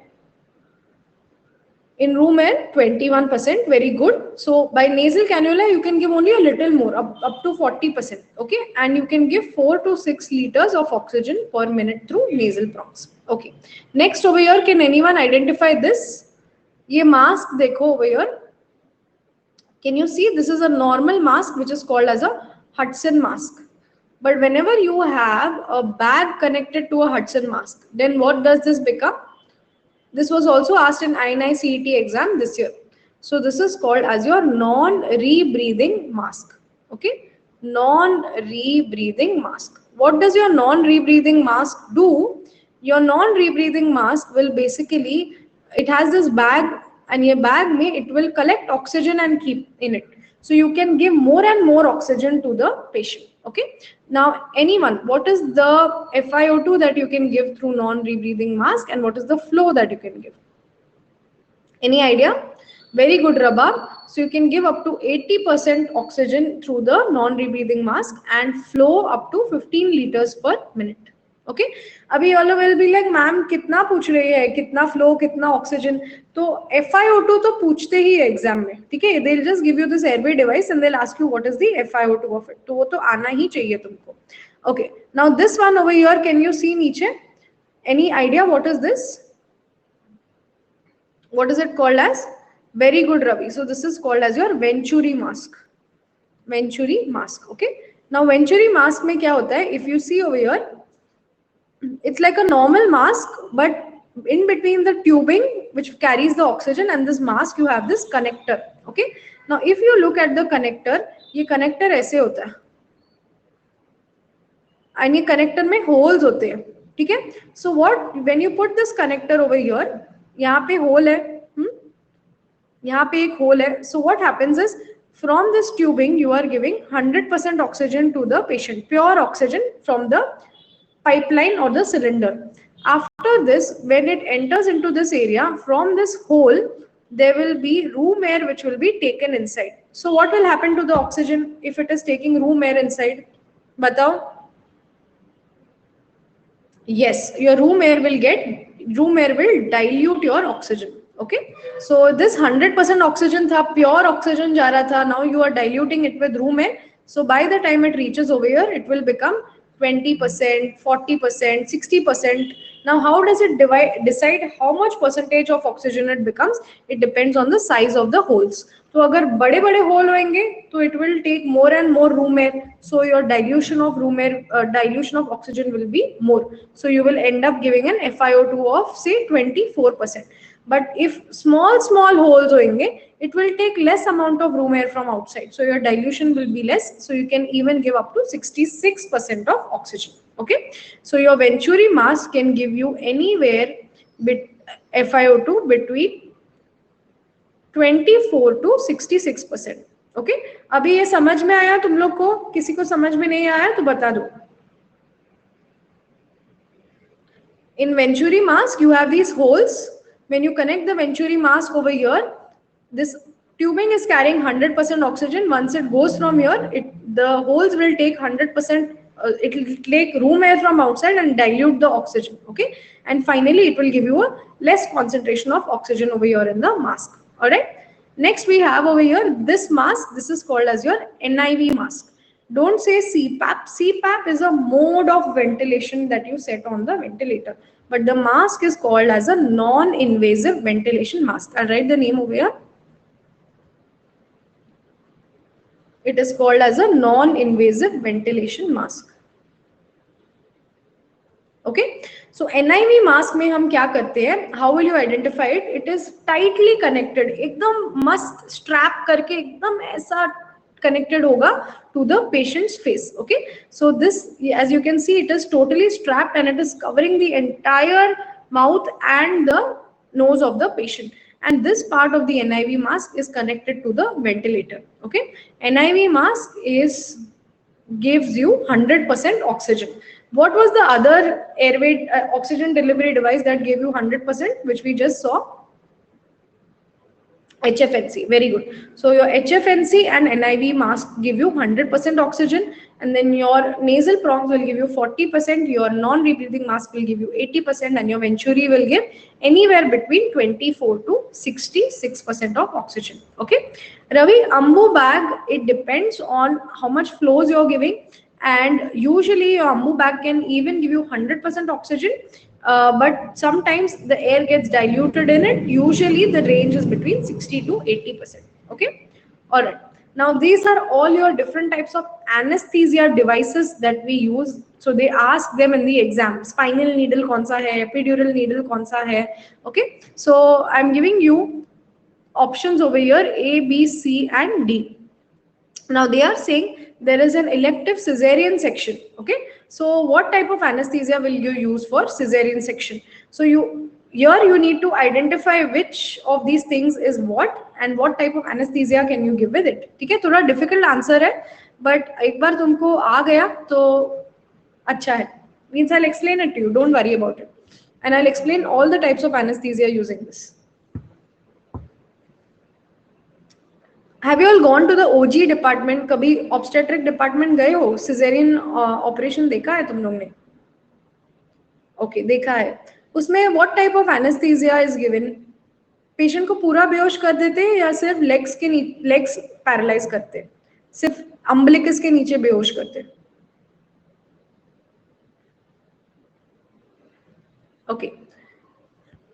In room air, 21%, very good. So by nasal cannula, you can give only a little more, up to 40%, okay? And you can give 4 to 6 liters of oxygen per minute through nasal prongs, okay? Next over here, can anyone identify this? Ye mask dekho over here. Can you see this is a normal mask which is called as a Hudson mask. But whenever you have a bag connected to a Hudson mask, then what does this become? This was also asked in INI CET exam this year. So this is called as your non-rebreathing mask. Okay, non-rebreathing mask. What does your non-rebreathing mask do? Your non-rebreathing mask will basically, it has this bag, and your bag it will collect oxygen and keep in it. So you can give more and more oxygen to the patient. Okay. Now, anyone, what is the FiO2 that you can give through non-rebreathing mask, and what is the flow that you can give? Any idea? Very good, Rabab. So you can give up to 80% oxygen through the non-rebreathing mask and flow up to 15 liters per minute. Okay. अभी all will be like, ma'am कितना पूछ रही है, कितना flow, कितना oxygen. तो FiO2 तो पूछते ही है एग्जाम में, ठीक है? They'll just give you this airway device and they'll ask you what is the FiO2 of it. तो वो तो आना ही चाहिए तुमको. Okay. Now this one over here, can you see नीचे? Any idea what is this? What is it called as? Very good, Ravi. So this is called as your Venturi mask. Venturi mask. Okay. Now Venturi mask में क्या होता है? If you see over here, it's like a normal mask, but in between the tubing which carries the oxygen and this mask, you have this connector. Okay. Now if you look at the connector, ये connector ऐसे होता है, and ये connector में holes होते हैं, ठीक है? So what, when you put this connector over here, यहाँ पे hole है, यहाँ पे एक hole है. So what happens is, from this tubing you are giving 100% oxygen to the patient, pure oxygen from the pipeline or the cylinder. After this, when it enters into this area, from this hole there will be room air which will be taken inside. So what will happen to the oxygen if it is taking room air inside? Batao. Yes, your room air will dilute your oxygen. Okay, so this 100% oxygen tha, pure oxygen ja raha tha, now you are diluting it with room air. So by the time it reaches over here, it will become 20%, 40%, 60%. Now how does it decide how much percentage of oxygen it becomes? It depends on the size of the holes. तो अगर बड़े बड़े whole होंगे तो it will take more and more room air, so your dilution of room air, dilution of oxygen will be more, so you will end up giving an FiO2 of say 24%. But if small holes hoenge, it will take less amount of room air from outside, so your dilution will be less, so you can even give up to 66% of oxygen. Okay, so your Venturi mask can give you anywhere FiO2 between 24 to 66%. Okay, अभी ये समझ में आया तुम लोग को? किसी को समझ में नहीं आया तो बता दो. In Venturi mask, you have these holes. When you connect the Venturi mask over here, this tubing is carrying 100% oxygen. Once it goes from here, the holes will take 100%. It will take room air from outside and dilute the oxygen. Okay, and finally it will give you a less concentration of oxygen over here in the mask. All right. Next we have over here this mask. This is called as your NIV mask. Don't say CPAP. CPAP is a mode of ventilation that you set on the ventilator. But the mask is called as a non-invasive ventilation mask. I'll write the name over here. It is called as a non-invasive ventilation mask. Okay. So NIV mask में हम क्या करते हैं? How will you identify it? It is tightly connected. एकदम मस्त strap करके एकदम ऐसा connected होगा to the patient's face. Okay. So this, as you can see, it is totally strapped and it is covering the entire mouth and the nose of the patient. And this part of the NIV mask is connected to the ventilator. Okay. NIV mask gives you 100% oxygen. What was the other airway oxygen delivery device that gave you 100%, which we just saw? HFNC, very good. So your HFNC and NIV mask give you 100% oxygen, and then your nasal prongs will give you 40%, your non-rebreathing mask will give you 80%, and your Venturi will give anywhere between 24 to 66% of oxygen. Okay, Ravi, Ambu bag, it depends on how much flows you're giving, and usually your Ambu bag can even give you 100% oxygen, but sometimes the air gets diluted in it. Usually the range is between 60 to 80%. Okay, all right. Now these are all your different types of anesthesia devices that we use. So they ask them in the exam, spinal needle kaun sa hai, epidural needle kaun sa hai. Okay, so I'm giving you options over here, A, B, C and D. Now they are saying there is an elective cesarean section. Okay, so what type of anesthesia will you use for cesarean section? So you need to identify which of these things is what and what type of anesthesia can you give with it. ठीक है, थोड़ा difficult answer है, but एक बार तुमको आ गया तो अच्छा है. Means I'll explain it to you. Don't worry about it, and I'll explain all the types of anesthesia using this. Have you all gone to the OG department? कभी obstetric department गए हो? Cesarean operation देखा है तुम लोग ने? Okay, देखा है. उसमें what type of anesthesia is given? Patient को पूरा बेहोश कर देते हैं या सिर्फ legs paralyze करते हैं? सिर्फ umbilicus के नीचे बेहोश करते हैं? Okay.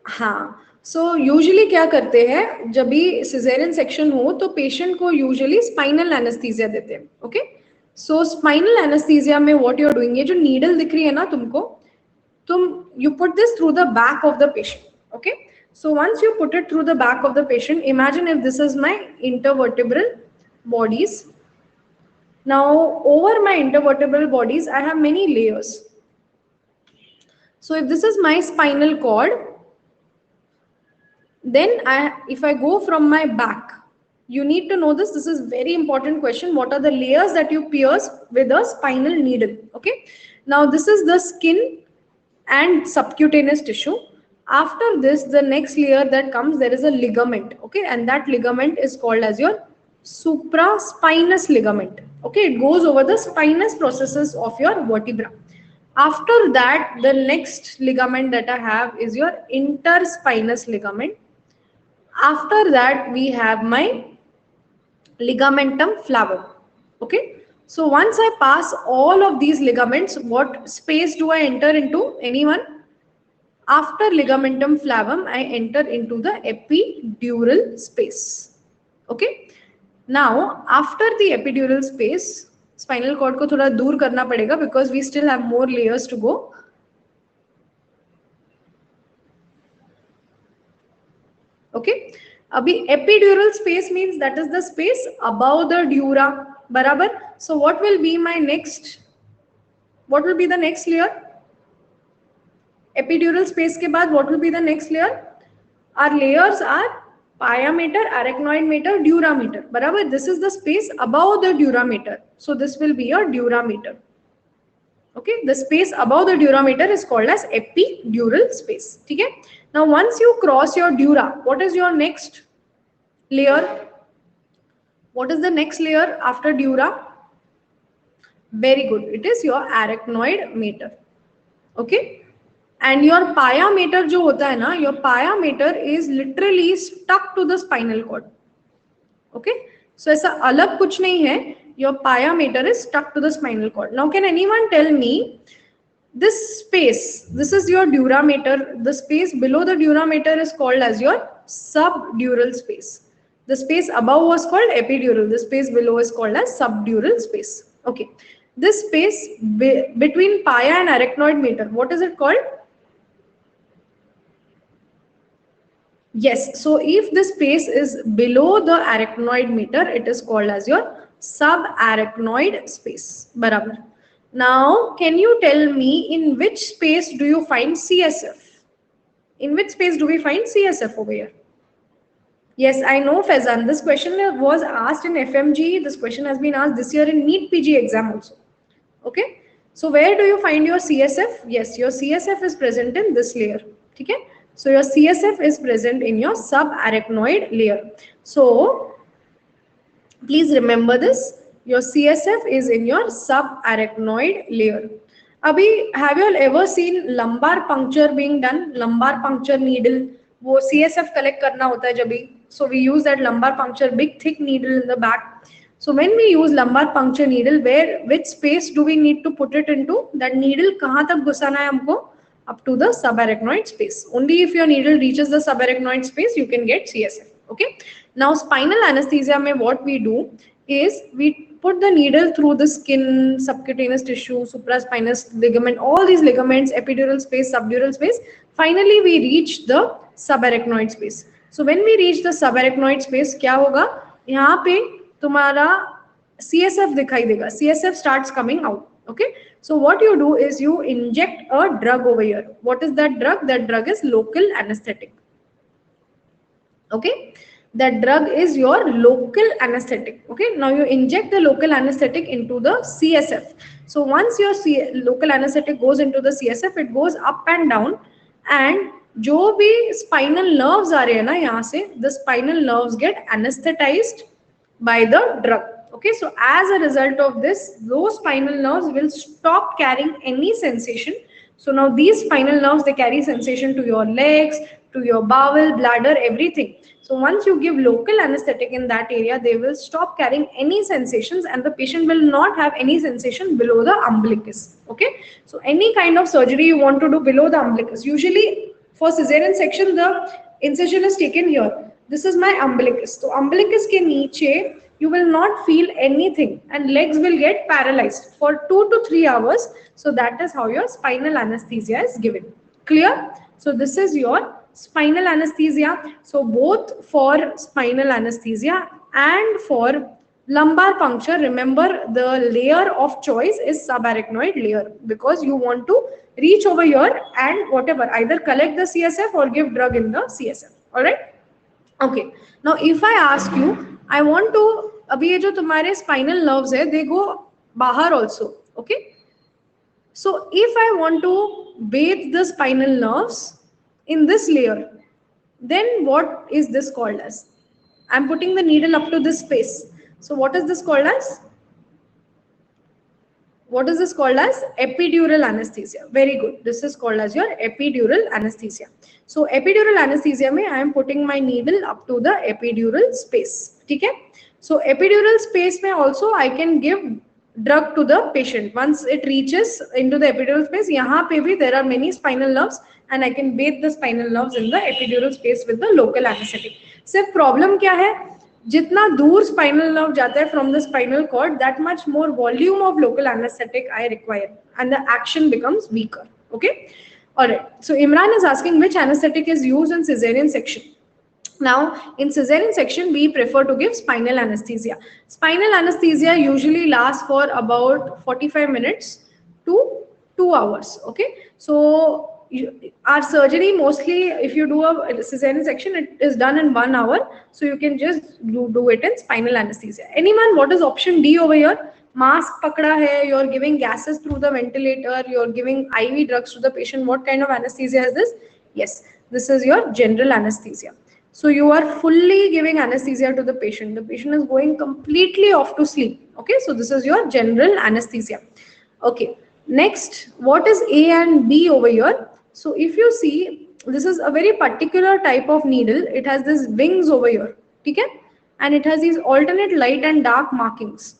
हाँ. So usually क्या करते हैं जब भी cesarean section हो तो patient को usually spinal anesthesia देते हैं. Okay. So spinal anesthesia में what you're doing, ये जो needle दिख रही है ना तुमको, you put this through the back of the patient. Okay. So once you put it through the back of the patient, imagine if this is my intervertebral bodies. Now over my intervertebral bodies, I have many layers. So if this is my spinal cord, then if I go from my back, you need to know this. This is very important question. What are the layers that you pierce with a spinal needle? Okay. Now this is the skin and subcutaneous tissue. After this, the next layer that comes, there is a ligament. Okay. And that ligament is called as your supraspinous ligament. Okay. It goes over the spinous processes of your vertebra. After that, the next ligament that I have is your interspinous ligament. After that, we have my ligamentum flavum. Okay. So once I pass all of these ligaments, what space do I enter into? Anyone? After ligamentum flavum, I enter into the epidural space. Okay. Now, after the epidural space, spinal cord को थोड़ा दूर करना पड़ेगा because we still have more layers to go. Okay. Abhi epidural space means that is the space above the dura. Barabar. So what will be my next? What will be the next layer? Epidural space के बाद what will be the next layer? Our layers are pia mater, arachnoid mater, dura mater. Barabar. This is the space above the dura mater. So this will be your dura mater. Okay, the space above the dura mater is called as epidural space. Okay. Now once you cross your dura, what is your next layer? What is the next layer after dura? Very good. It is your arachnoid mater. Okay. And your pia mater जो होता है ना, your pia mater is literally stuck to the spinal cord. Okay. So ऐसा अलग कुछ नहीं है. Your pia mater is stuck to the spinal cord. Now can anyone tell me this space, this is your dura mater, the space below the dura mater is called as your subdural space. The space above was called epidural, the space below is called as subdural space. Okay. This space between pia and arachnoid mater, what is it called? Yes, so if the space is below the arachnoid mater, it is called as your subarachnoid space. Barabar. Now, can you tell me in which space do you find CSF? In which space do we find CSF over here? Yes, I know, Faizan. This question was asked in FMG. This question has been asked this year in NEET PG exam also. Okay. So where do you find your CSF? Yes, your CSF is present in this layer. Okay. So your CSF is present in your subarachnoid layer. So please remember this. Your CSF is in your subarachnoid layer. Abhi, have you all ever seen lumbar puncture being done? Lumbar puncture needle, वो CSF collect करना होता है जब भी. So we use that lumbar puncture, big thick needle in the back. So when we use lumbar puncture needle, which space do we need to put it into? That needle कहाँ तक घुसाना है हमको? Up to the subarachnoid space. Only if your needle reaches the subarachnoid space, you can get CSF. Okay. Now spinal anesthesia mein what we do is we put the needle through the skin, subcutaneous tissue, supraspinous ligament, all these ligaments, epidural space, subdural space. Finally, we reach the subarachnoid space. So when we reach the subarachnoid space, क्या होगा? यहाँ पे तुम्हारा CSF दिखाई देगा. CSF starts coming out. Okay. So what you do is you inject a drug over here. What is that drug? That drug is local anesthetic. Okay. That drug is your local anesthetic. Okay. Now you inject the local anesthetic into the CSF. So once your local anesthetic goes into the CSF, it goes up and down, and जो भी spinal nerves आ रहे हैं ना यहाँ से, the spinal nerves get anesthetized by the drug. Okay, so as a result of this, those spinal nerves will stop carrying any sensation. So now these spinal nerves, they carry sensation to your legs, to your bowel, bladder, everything. So once you give local anesthetic in that area, they will stop carrying any sensations, and the patient will not have any sensation below the umbilicus. Okay, so any kind of surgery you want to do below the umbilicus, usually for cesarean section, the incision is taken here. This is my umbilicus. So umbilicus ke niche, you will not feel anything, and legs will get paralyzed for 2 to 3 hours. So that is how your spinal anesthesia is given. Clear? So this is your spinal anesthesia. So both for spinal anesthesia and for lumbar puncture, remember the layer of choice is subarachnoid layer, because you want to reach over here and whatever, either collect the CSF or give drug in the CSF. All right. Okay. Now if I ask you, I want to, अभी ये जो तुम्हारे spinal nerves है, they go बाहर also. Okay. So if I want to bathe the spinal nerves in this layer, then what is this called as? I'm putting the needle up to this space. So what is this called as? What is this called as? Epidural anesthesia. Very good. This is called as your epidural anesthesia. So epidural anesthesia mein I am putting my needle up to the epidural space. Okay? So epidural space mein also I can give drug to the patient. Once it reaches into the epidural space, yahan pe bhi there are many spinal nerves, and I can bathe the spinal nerves in the epidural space with the local anesthetic. सिर्फ problem क्या है? जितना दूर spinal nerve जाता है from the spinal cord, that much more volume of local anesthetic I require, and the action becomes weaker. Okay. All right. So Imran is asking which anesthetic is used in cesarean section. Now, in cesarean section, we prefer to give spinal anesthesia. Spinal anesthesia usually lasts for about 45 minutes to 2 hours. Okay. So our surgery mostly, if you do a cesarean section, it is done in 1 hour. So you can just do it in spinal anesthesia. Anyone, what is option D over here? Mask pakda hai, you're giving gases through the ventilator, you're giving IV drugs to the patient. What kind of anesthesia is this? Yes, this is your general anesthesia. So you are fully giving anesthesia to the patient. The patient is going completely off to sleep. Okay, so this is your general anesthesia. Okay, next, what is A and B over here? So if you see, this is a very particular type of needle. It has these wings over here. Okay? And it has these alternate light and dark markings.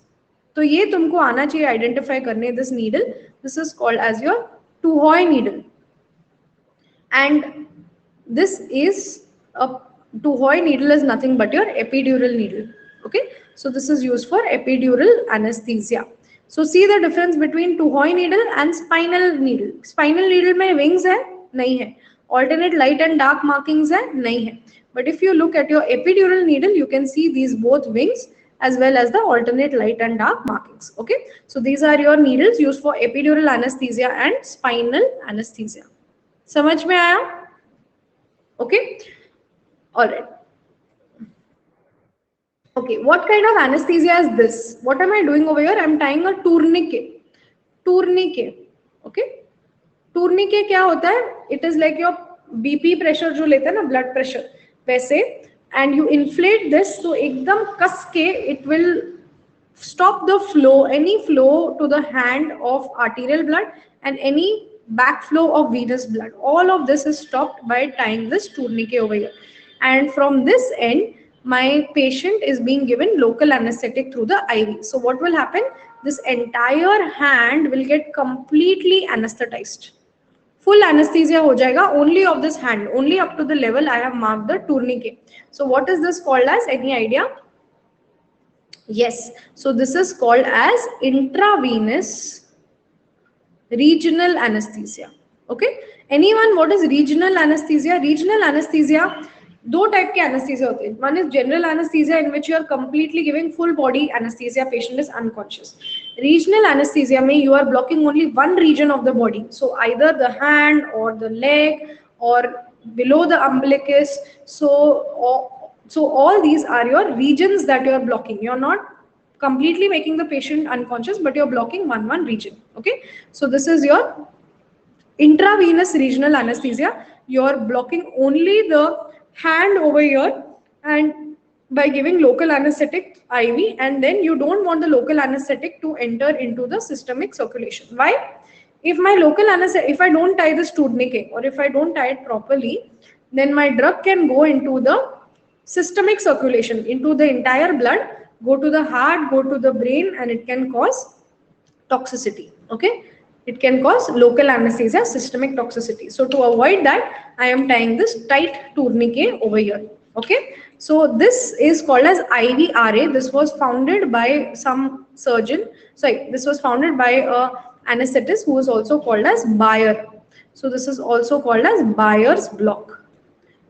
So ये तुमको आना चाहिए identify करने this needle. This is called as your Tuhoy needle. And this is a Tuhoy needle is nothing but your epidural needle. Okay, so this is used for epidural anesthesia. So see the difference between Tuhoy needle and spinal needle. Spinal needle में wings है, नहीं है. Alternate light and dark markings है, नहीं है. But if you look at your epidural needle, you can see these both wings as well as the alternate light and dark markings. Okay, so these are your needles used for epidural anesthesia and spinal anesthesia. समझ में आया? Okay. All right. Okay, what kind of anesthesia is this? What am I doing over here? I am tying a tourniquet. Tourniquet. Okay. Tourniquet क्या होता है? It is like your BP pressure जो लेते हैं ना, ब्लड प्रेशर, वैसे, and you inflate this, तो एकदम कस के it will stop the flow, any flow to the hand of arterial blood and any backflow of venous blood. All of this is stopped by tying this tourniquet over here. And from this end, my patient is being given local anesthetic through the IV. So what will happen? This entire hand will get completely anesthetized. Full anesthesia ho jayega only of this hand, only up to the level I have marked the tourniquet. So what is this called as? Any idea? Yes, so this is called as intravenous regional anesthesia. Okay, anyone, what is regional anesthesia? Regional anesthesia, दो type के anesthesia होते हैं. One is general anesthesia in which you are completely giving full body anesthesia, patient is unconscious. Regional anesthesia में you are blocking only one region of the body, so either the hand or the leg or below the umbilicus. So all these are your regions that you are blocking. You are not completely making the patient unconscious, but you're blocking one region. Okay, so this is your intravenous regional anesthesia. You're blocking only the hand over here, and by giving local anesthetic IV, and then you don't want the local anesthetic to enter into the systemic circulation. Why? If my local anesthetic, if I don't tie this tourniquet or if I don't tie it properly, then my drug can go into the systemic circulation, into the entire blood, go to the heart, go to the brain, and it can cause toxicity. Okay, it can cause local anesthesia, systemic toxicity. So to avoid that, I am tying this tight tourniquet over here. Okay, so this is called as IVRA. This was founded by some surgeon. Sorry, this was founded by a anesthetist who is also called as Bayer. So this is also called as Bayer's block.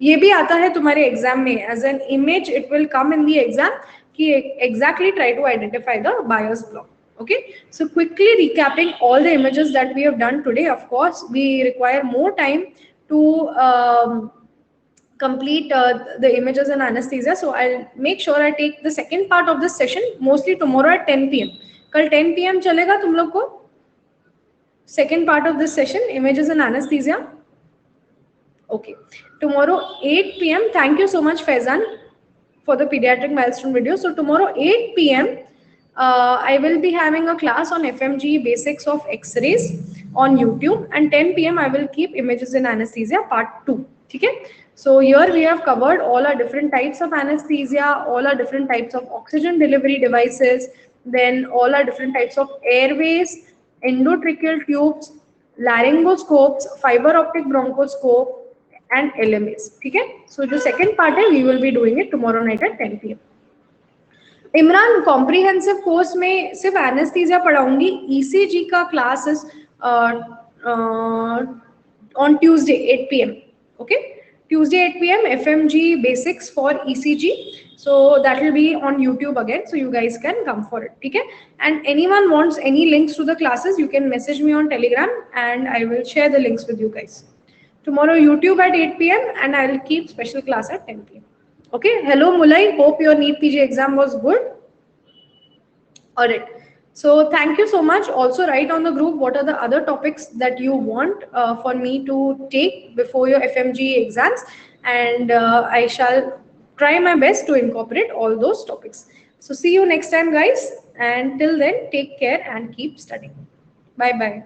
ये भी आता है तुम्हारे exam में as an image, it will come in the exam कि exactly try to identify the Bayer's block. Okay, so quickly recapping all the images that we have done today. Of course, we require more time to complete the images and anesthesia, so I'll make sure I take the second part of this session mostly tomorrow at 10 p.m. कल 10 p.m. चलेगा तुम लोग को second part of this session, images and anesthesia? Okay, tomorrow 8 p.m. Thank you so much, Faizan, for the pediatric milestone video. So tomorrow 8 p.m. I will be having a class on FMG basics of X-rays on YouTube, and 10 p.m. I will keep images in anesthesia part 2. Okay, so here we have covered all our different types of anesthesia, all our different types of oxygen delivery devices, then all our different types of airways, endotracheal tubes, laryngoscopes, fiber optic bronchoscope, and LMAs. ठीक है, so the second part है, we will be doing it tomorrow night at 10 p.m. Imran, comprehensive course में सिर्फ anaesthesia पढ़ाऊंगी. ECG का classes on Tuesday 8 p.m. Okay, Tuesday 8 p.m. FMG basics for ECG. So that will be on YouTube again, so you guys can come for it. Okay, and anyone wants any links to the classes, you can message me on Telegram and I will share the links with you guys. Tomorrow YouTube at 8 p.m. and I will keep special class at 10 p.m. Okay, hello Mulai, hope your NEET PG exam was good. All right, so thank you so much. Also write on the group what are the other topics that you want for me to take before your FMG exams, and I shall try my best to incorporate all those topics. So see you next time guys, and till then take care and keep studying. Bye bye.